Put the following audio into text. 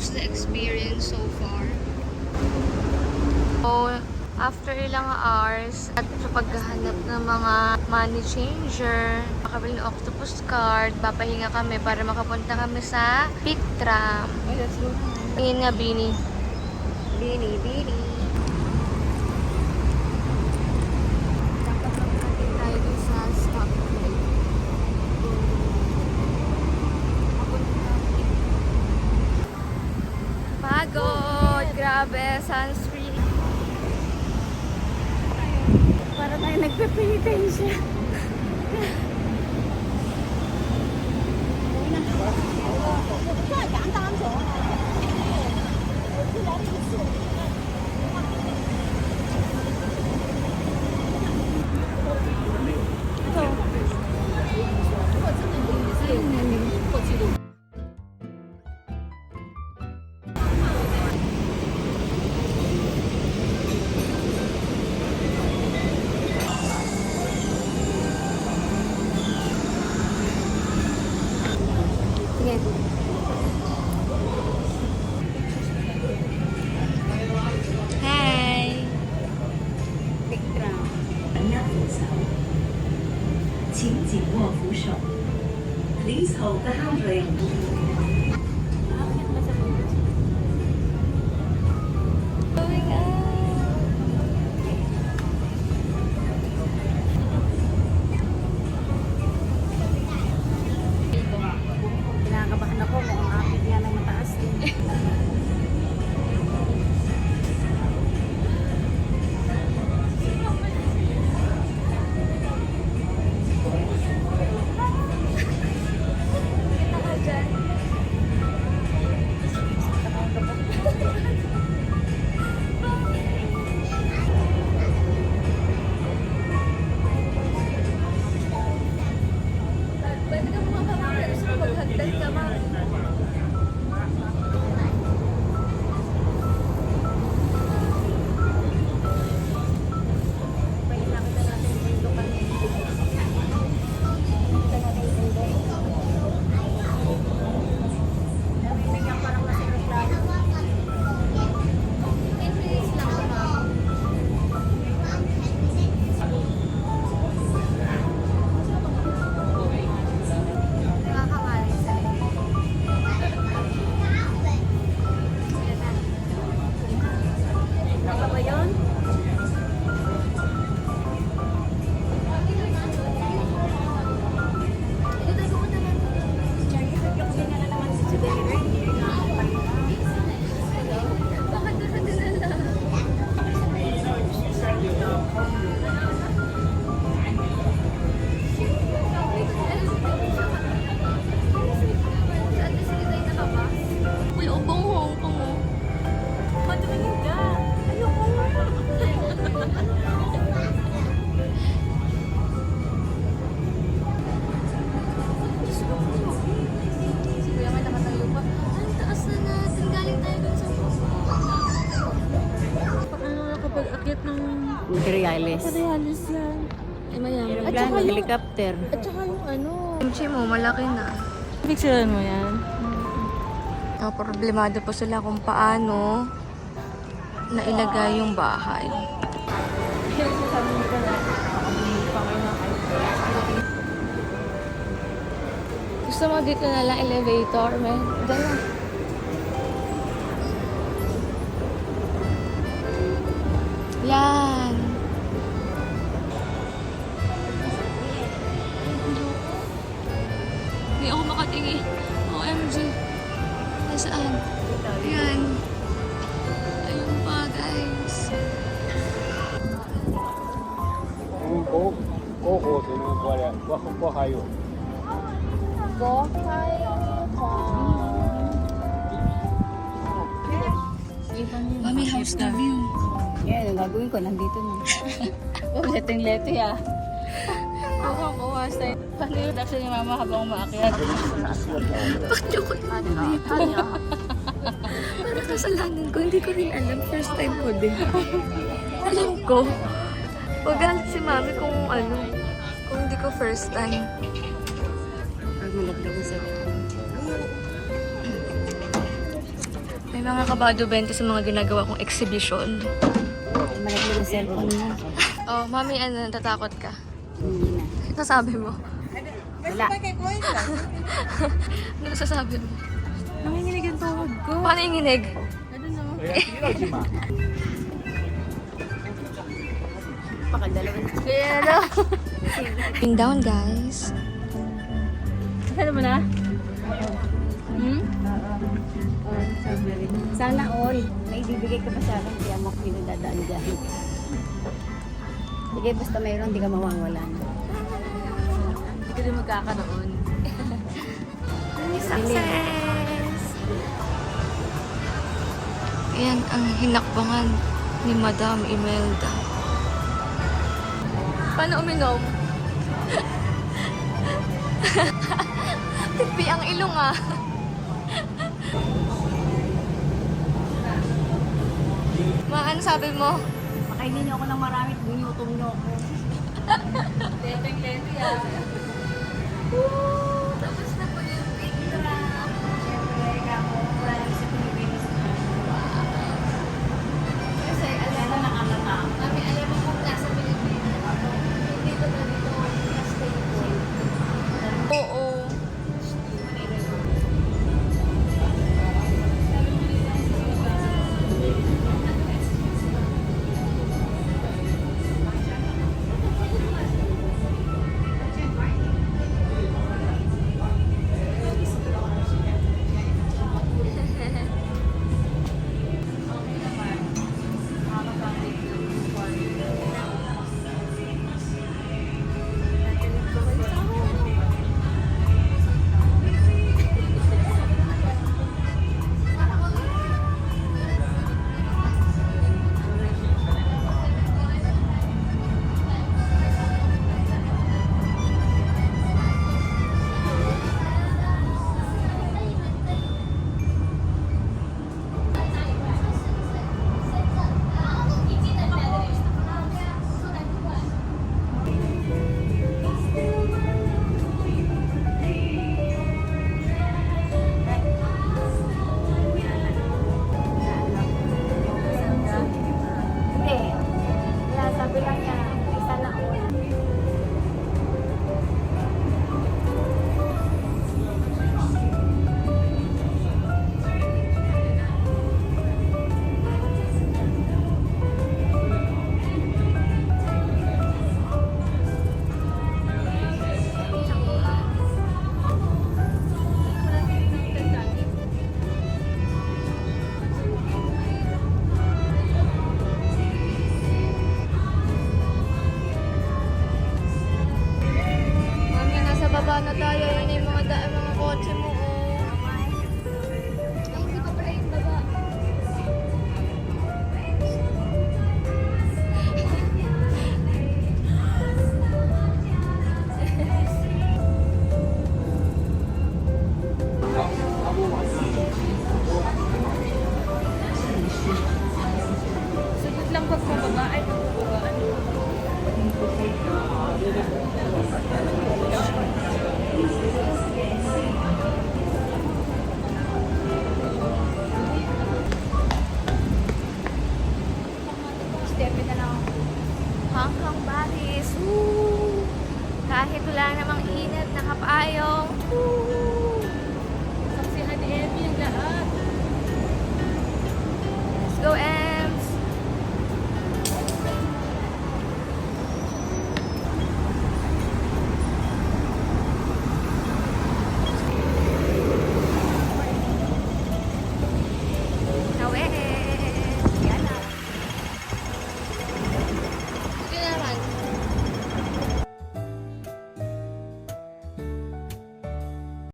How's the experience so far? So, after ilang hours at sa paghahanap ng mga money changer, makabili ng octopus card, papahinga kami para makapunta kami sa Peak Tram. Ay, let's go. Tingin nga, Bini. Bini, Bini. Dapat magkakit tayo dun sa stoplight. Pagod! Grabe, sunscreen. Para tayo nagpe-penitensya. Sige. Hi! 请紧握扶手。Please hold the handrail. Going up! Kinakabahan ako, mukhang akit yan ng mataas din. Pwede ka mga kamara, gusto ko maghagdan ka ma. Nakita natin yung lokal na ito. Nakita natin yung ito. Narinig ang parang nasa aeroplano. Influence lang ka ma. Nakakamalis sa'yo. Naka ba yun? Ito tayo pupunta na. Yung dinala naman si Derek. Bakit doon na dinala? Uy, ubong Hong Kong oh. Matumingin ka. Ayoko nga. Si Kuya nga nakatayo pa. Ang taas na natin. Galing tayo dun sa Paano kapag akyat ng materialis? Materialis yan. Ay, mayaman. Aeroplano, helicopter. At saka yung ano. Kimchi mo, malaki na. Picturean mo yan. Problemado po sila kung paano nailagay yung bahay. Gusto mo dito na lang elevator, man? Diyan na. Yan. Hindi ako makatingin. OMG. Nasaan? Yan. Ayun pa, guys. 篝火水能过来，我还有。 Mami, how's the view? Yan, ang gagawin ko, nandito na. Oh, leteng-lete ah. Kuha sa'yo. Paano yung reaction ni Mama habang umaakyat? Bakit niyo ko Para kasalanan ko, hindi ko rin alam. First time ko din. Alam ko. Magalit si Mami kung ano. Kung hindi ko first time. Pag malagdag sa May mga kabado 20 sa mga ginagawa kong exhibition. Malaglag yung cellphone mo. Oh, mami, ano, natatakot ka? Hindi na. Ano sabi mo? Wala. Ano sasabi mo? Nanginginig yung tuhod ko. Paano yung nginig? Pakadalawa na. Kaya ano? Going down, guys. Ano mo na? Sana all. May ibibigay ka pa sa akin. Kaya mo ako pinagdadaan dyan. Sige, basta mayroon, hindi ka mawawalan. Hindi ka din magkakaroon. Success! Yan ang hinakbangan ni Madam Imelda. Paano uminom? Tipi ang ilong ah. Ma, ano sabi mo? Makainin niyo ako ng marami, ginutom niyo ako. Leteng-lete ah.